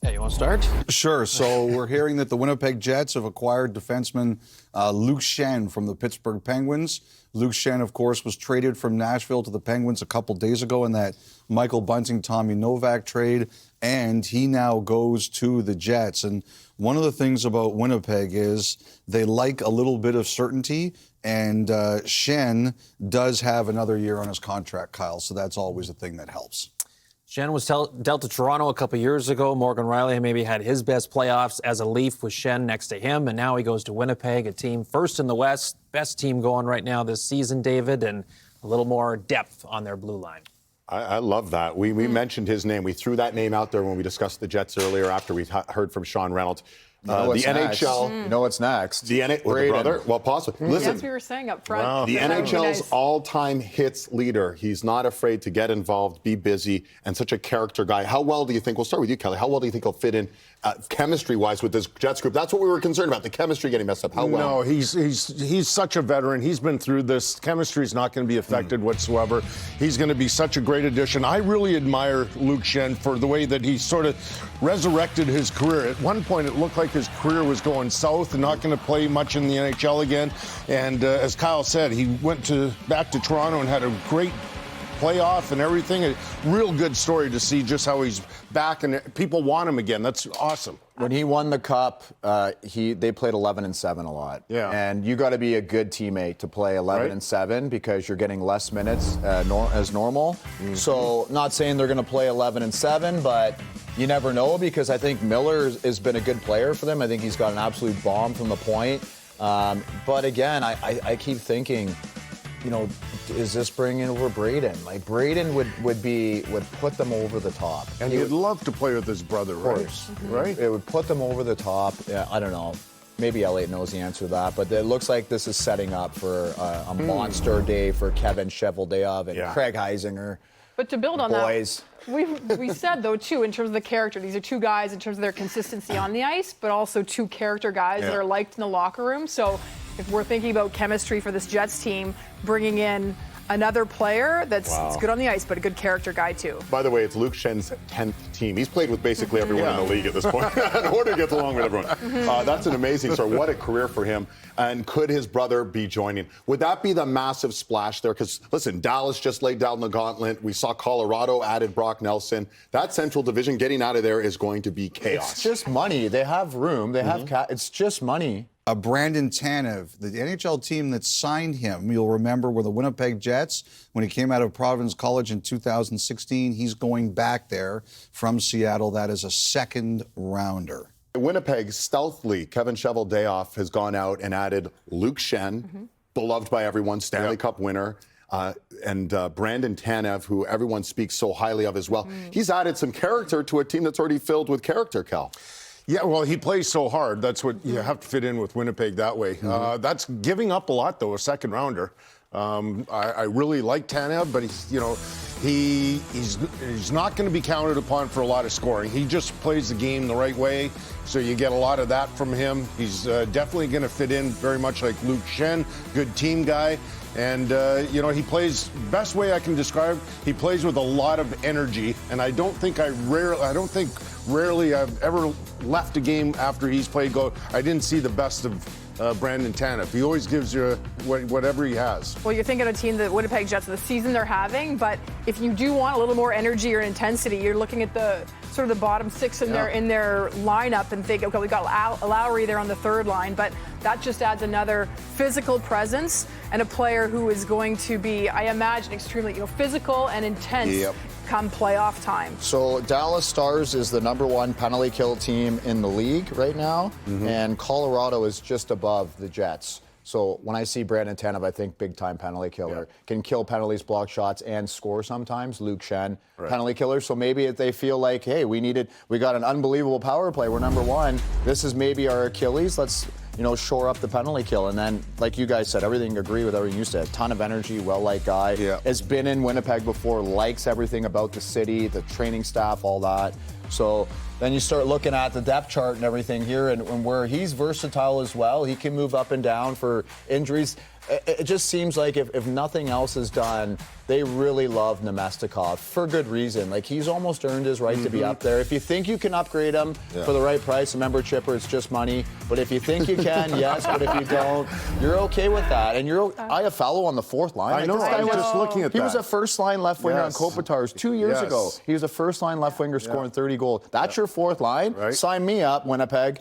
Yeah, you want to start? Sure. So we're hearing that the Winnipeg Jets have acquired defenseman Luke Schenn from the Pittsburgh Penguins. Luke Schenn, of course, was traded from Nashville to the Penguins a couple days ago in that Michael Bunting, Tommy Novak trade, and he now goes to the Jets. And one of the things about Winnipeg is they like a little bit of certainty, and Schenn does have another year on his contract, Kyle, so that's always a thing that helps. Schenn was dealt to Toronto a couple years ago. Morgan Riley maybe had his best playoffs as a Leaf with Schenn next to him, and now he goes to Winnipeg, a team first in the West, best team going right now this season, David, and a little more depth on their blue line. I love that. We mentioned his name. We threw that name out there when we discussed the Jets earlier after we heard from Sean Reynolds. You know the NHL. You know what's next? The brother? Well, possibly. Listen, as we were saying up front. Wow. The NHL's all-time hits leader. He's not afraid to get involved, be busy, and such a character guy. How well do you think, we'll start with you, Kelly, how well do you think he'll fit in chemistry-wise with this Jets group? That's what we were concerned about, the chemistry getting messed up. How well? No, he's such a veteran. He's been through this. Chemistry's not going to be affected whatsoever. He's going to be such a great addition. I really admire Luke Schenn for the way that he sort of resurrected his career. At one point, it looked like his career was going south and not going to play much in the NHL again. And as Kyle said, he went back to Toronto and had a great playoff and everything. A real good story to see just how he's back and people want him again. That's awesome. When he won the cup, they played 11-7 a lot. Yeah. And you got to be a good teammate to play 11-7 because you're getting less minutes as normal. Mm-hmm. So not saying they're going to play 11-7, but you never know because I think Miller has been a good player for them. I think he's got an absolute bomb from the point. But again, I keep thinking, you know, is this bringing over Braden? Like Braden would put them over the top, and he'd love to play with his brother, of course, right? It would put them over the top. Yeah, I don't know. Maybe Elliot knows the answer to that, but it looks like this is setting up for a monster day for Kevin Cheveldayoff and Craig Heisinger. But to build on that, we said, though, too, in terms of the character, these are two guys in terms of their consistency on the ice, but also two character guys that are liked in the locker room. So if we're thinking about chemistry for this Jets team, bringing in another player that's good on the ice, but a good character guy, too. By the way, it's Luke Schenn's 10th team. He's played with basically everyone in the league at this point in order to get along with everyone. That's an amazing story. What a career for him. And could his brother be joining? Would that be the massive splash there? Because, listen, Dallas just laid down the gauntlet. We saw Colorado added Brock Nelson. That Central Division, getting out of there is going to be chaos. It's just money. They have room. They have it's just money. Brandon Tanev, the NHL team that signed him, you'll remember, were the Winnipeg Jets. When he came out of Providence College in 2016, he's going back there from Seattle. That is a second rounder. Winnipeg, stealthily, Kevin Cheveldayoff has gone out and added Luke Schenn, beloved by everyone, Stanley Cup winner, and Brandon Tanev, who everyone speaks so highly of as well. He's added some character to a team that's already filled with character, Cal. Yeah, well, he plays so hard. That's what you have to fit in with Winnipeg that way. That's giving up a lot, though, a second rounder. I really like Tanev, but he's not going to be counted upon for a lot of scoring. He just plays the game the right way, so you get a lot of that from him. He's definitely going to fit in very much like Luke Schenn, good team guy. And, he plays, best way I can describe, he plays with a lot of energy. And I don't think rarely I've ever left a game after he's played I didn't see the best of Brandon Tanev. He always gives you whatever he has. Well, you're thinking of a team, the Winnipeg Jets, the season they're having, but if you do want a little more energy or intensity, you're looking at the sort of the bottom six in their lineup and think, okay, we got Lowry there on the third line, but that just adds another physical presence and a player who is going to be, I imagine, extremely physical and intense come playoff time. So Dallas Stars is the #1 penalty kill team in the league right now, and Colorado is just above the Jets. So when I see Brandon Tanev, I think big-time penalty killer. Can kill penalties, block shots, and score sometimes. Luke Schenn, penalty killer. So maybe if they feel like, hey, we got an unbelievable power play. We're #1. This is maybe our Achilles. Let's shore up the penalty kill. And then, like you guys said, agree with everything you said. A ton of energy, well-liked guy. Has been in Winnipeg before, likes everything about the city, the training staff, all that. So then you start looking at the depth chart and everything here, and where he's versatile as well. He can move up and down for injuries. it just seems like if nothing else is done, they really love Nemestikov for good reason. Like, he's almost earned his right to be up there. If you think you can upgrade him for the right price, remember, Chipper, it's just money. But if you think you can, yes. But if you don't, you're okay with that. And I have Fallow on the fourth line. I know. I was just looking at that. He was a first-line left winger on Kopitar's 2 years ago. He was a first-line left winger scoring 30 goals. That's your fourth line? Right. Sign me up, Winnipeg.